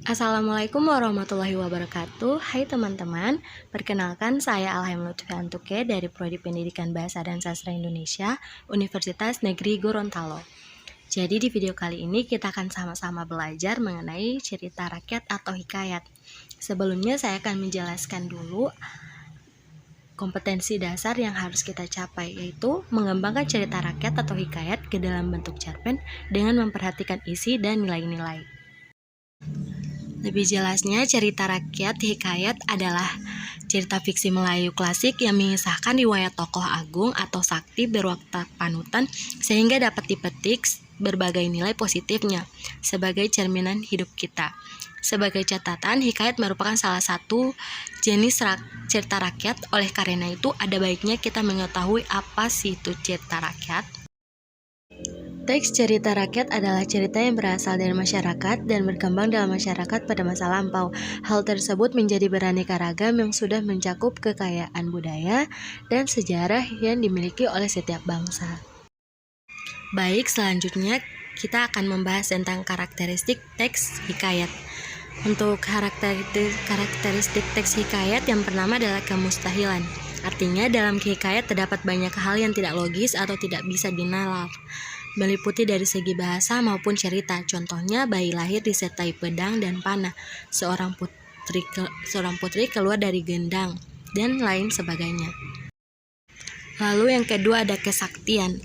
Assalamualaikum warahmatullahi wabarakatuh. Hai teman-teman, perkenalkan saya Alhem Lutfi Antuke dari Prodi Pendidikan Bahasa dan Sastra Indonesia, Universitas Negeri Gorontalo. Jadi di video kali ini kita akan sama-sama belajar mengenai cerita rakyat atau hikayat. Sebelumnya saya akan menjelaskan dulu kompetensi dasar yang harus kita capai, yaitu mengembangkan cerita rakyat atau hikayat ke dalam bentuk cerpen dengan memperhatikan isi dan nilai-nilai. Lebih jelasnya, cerita rakyat hikayat adalah cerita fiksi Melayu klasik yang mengisahkan riwayat tokoh agung atau sakti berwatak panutan sehingga dapat dipetik berbagai nilai positifnya sebagai cerminan hidup kita. Sebagai catatan, hikayat merupakan salah satu jenis cerita rakyat. Oleh karena itu, ada baiknya kita mengetahui apa sih itu cerita rakyat. Teks cerita rakyat adalah cerita yang berasal dari masyarakat dan berkembang dalam masyarakat pada masa lampau. Hal tersebut menjadi beraneka ragam yang sudah mencakup kekayaan budaya dan sejarah yang dimiliki oleh setiap bangsa. Baik, selanjutnya kita akan membahas tentang karakteristik teks hikayat. Untuk karakteristik teks hikayat, yang pertama adalah kemustahilan. Artinya, dalam hikayat terdapat banyak hal yang tidak logis atau tidak bisa dinalar, meliputi dari segi bahasa maupun cerita. Contohnya, bayi lahir disertai pedang dan panah, seorang putri keluar dari gendang, dan lain sebagainya. Lalu yang kedua ada kesaktian,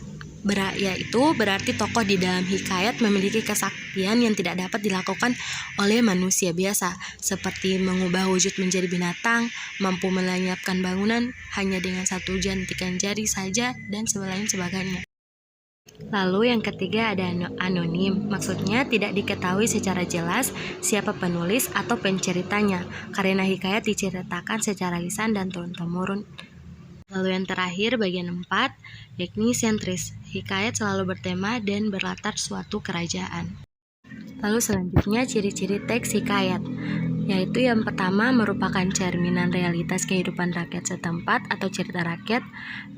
yaitu berarti tokoh di dalam hikayat memiliki kesaktian yang tidak dapat dilakukan oleh manusia biasa, seperti mengubah wujud menjadi binatang, mampu melenyapkan bangunan hanya dengan satu jentikan jari saja, dan lain sebagainya. Lalu yang ketiga ada anonim, maksudnya tidak diketahui secara jelas siapa penulis atau penceritanya, karena hikayat diceritakan secara lisan dan turun-temurun. Lalu yang terakhir bagian 4, yakni sentris. Hikayat selalu bertema dan berlatar suatu kerajaan. Lalu selanjutnya ciri-ciri teks hikayat, yaitu yang pertama merupakan cerminan realitas kehidupan rakyat setempat atau cerita rakyat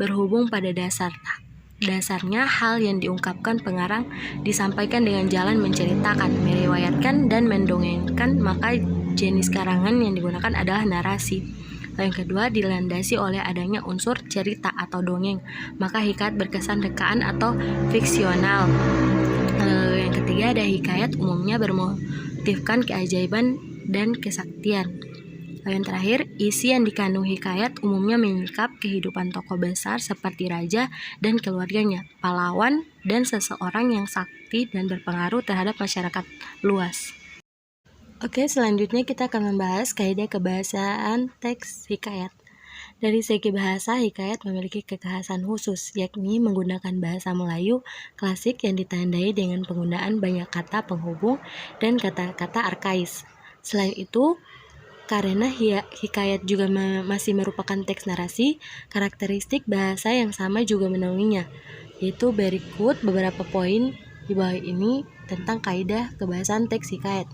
berhubung pada dasarnya hal yang diungkapkan pengarang disampaikan dengan jalan menceritakan, meriwayatkan, dan mendongengkan, maka jenis karangan yang digunakan adalah narasi. Yang kedua, dilandasi oleh adanya unsur cerita atau dongeng, maka hikayat berkesan rekaan atau fiksional. Lalu yang ketiga ada hikayat umumnya bermotifkan keajaiban dan kesaktian. Lalu yang terakhir, isi yang dikandung hikayat umumnya menyingkap kehidupan tokoh besar seperti raja dan keluarganya, pahlawan, dan seseorang yang sakti dan berpengaruh terhadap masyarakat luas. Oke, selanjutnya kita akan membahas kaidah kebahasaan teks hikayat. Dari segi bahasa, hikayat memiliki kekhasan khusus, yakni menggunakan bahasa Melayu klasik yang ditandai dengan penggunaan banyak kata penghubung dan kata-kata arkais. Selain itu, karena hikayat juga masih merupakan teks narasi, karakteristik bahasa yang sama juga menaunginya, yaitu berikut beberapa poin di bawah ini tentang kaidah kebahasaan teks hikayat.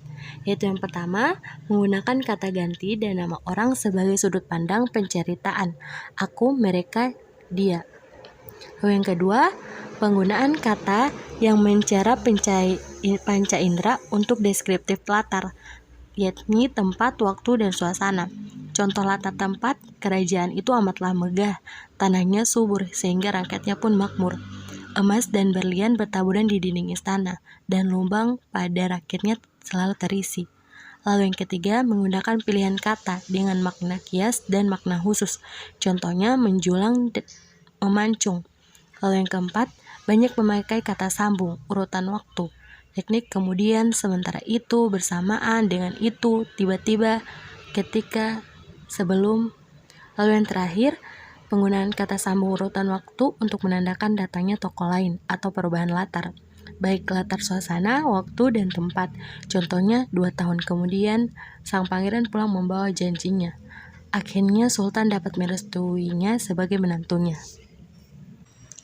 Yaitu yang pertama, menggunakan kata ganti dan nama orang sebagai sudut pandang penceritaan. Aku, mereka, dia. Lalu yang kedua, penggunaan kata yang mencerah panca indera untuk deskriptif latar, yakni tempat, waktu, dan suasana. Contoh latar tempat, kerajaan itu amatlah megah, tanahnya subur sehingga rakyatnya pun makmur. Emas dan berlian bertaburan di dinding istana, dan lubang pada rakyatnya selalu terisi. Lalu yang ketiga, menggunakan pilihan kata dengan makna kias dan makna khusus. Contohnya menjulang, memancung. Lalu yang keempat, banyak memakai kata sambung, urutan waktu. Teknik kemudian, sementara itu, bersamaan dengan itu, tiba-tiba, ketika, sebelum. Lalu yang terakhir, penggunaan kata sambung urutan waktu untuk menandakan datangnya tokoh lain atau perubahan latar, baik latar suasana, waktu, dan tempat. Contohnya, 2 tahun kemudian, sang pangeran pulang membawa janjinya. Akhirnya Sultan dapat merestuinya sebagai menantunya.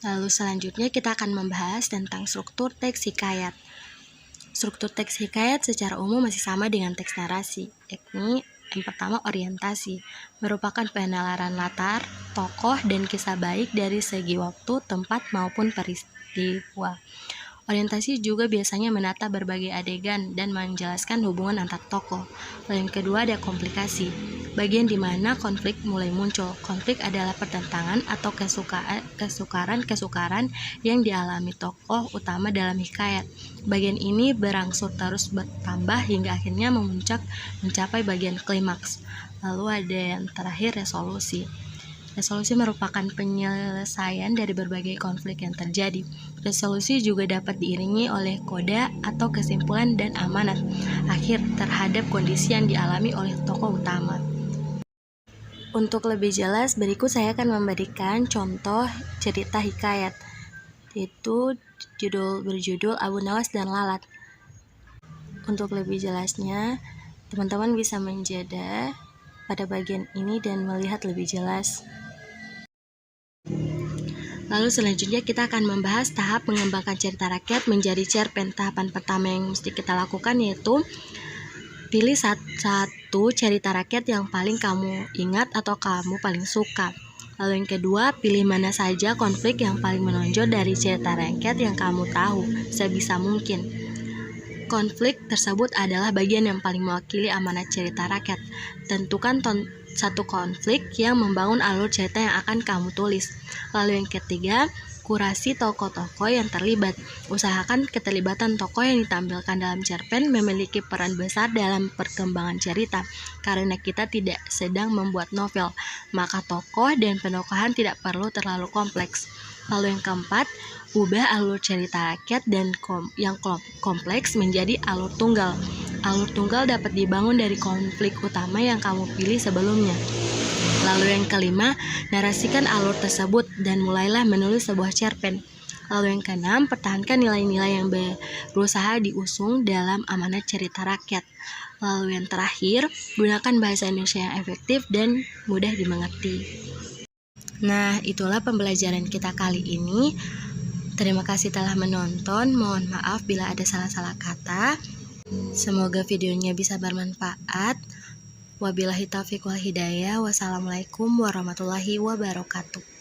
Lalu selanjutnya kita akan membahas tentang struktur teks hikayat. Struktur teks hikayat secara umum masih sama dengan teks narasi, yakni yang pertama orientasi, merupakan penalaran latar, tokoh, dan kisah baik dari segi waktu, tempat, maupun peristiwa. Orientasi juga biasanya menata berbagai adegan dan menjelaskan hubungan antar tokoh. Lalu yang kedua ada komplikasi, bagian di mana konflik mulai muncul. Konflik adalah pertentangan atau kesukaran yang dialami tokoh utama dalam hikayat. Bagian ini berangsur terus bertambah hingga akhirnya mencapai bagian klimaks. Lalu ada yang terakhir, resolusi. Resolusi merupakan penyelesaian dari berbagai konflik yang terjadi. Resolusi juga dapat diiringi oleh koda atau kesimpulan dan amanat akhir terhadap kondisi yang dialami oleh tokoh utama. Untuk lebih jelas, berikut saya akan memberikan contoh cerita hikayat, yaitu berjudul Abu Nawas dan Lalat. Untuk lebih jelasnya, teman-teman bisa menjeda pada bagian ini dan melihat lebih jelas. Lalu selanjutnya kita akan membahas tahap mengembangkan cerita rakyat menjadi cerpen. Tahapan pertama yang mesti kita lakukan yaitu pilih satu cerita rakyat yang paling kamu ingat atau kamu paling suka. Lalu yang kedua, pilih mana saja konflik yang paling menonjol dari cerita rakyat yang kamu tahu sebisa mungkin. Konflik tersebut adalah bagian yang paling mewakili amanat cerita rakyat. Tentukan satu konflik yang membangun alur cerita yang akan kamu tulis. Lalu yang ketiga, kurasi tokoh-tokoh yang terlibat. Usahakan keterlibatan tokoh yang ditampilkan dalam cerpen memiliki peran besar dalam perkembangan cerita. Karena kita tidak sedang membuat novel, maka tokoh dan penokohan tidak perlu terlalu kompleks. Lalu yang keempat, ubah alur cerita rakyat dan yang kompleks menjadi alur tunggal. Alur tunggal dapat dibangun dari konflik utama yang kamu pilih sebelumnya. Lalu yang kelima, narasikan alur tersebut dan mulailah menulis sebuah cerpen. Lalu yang keenam, pertahankan nilai-nilai yang berusaha diusung dalam amanat cerita rakyat. Lalu yang terakhir, gunakan bahasa Indonesia yang efektif dan mudah dimengerti. Nah, itulah pembelajaran kita kali ini. Terima kasih telah menonton. Mohon maaf bila ada salah-salah kata. Semoga videonya bisa bermanfaat. Wabillahi taufiq wal hidayah. Wassalamualaikum warahmatullahi wabarakatuh.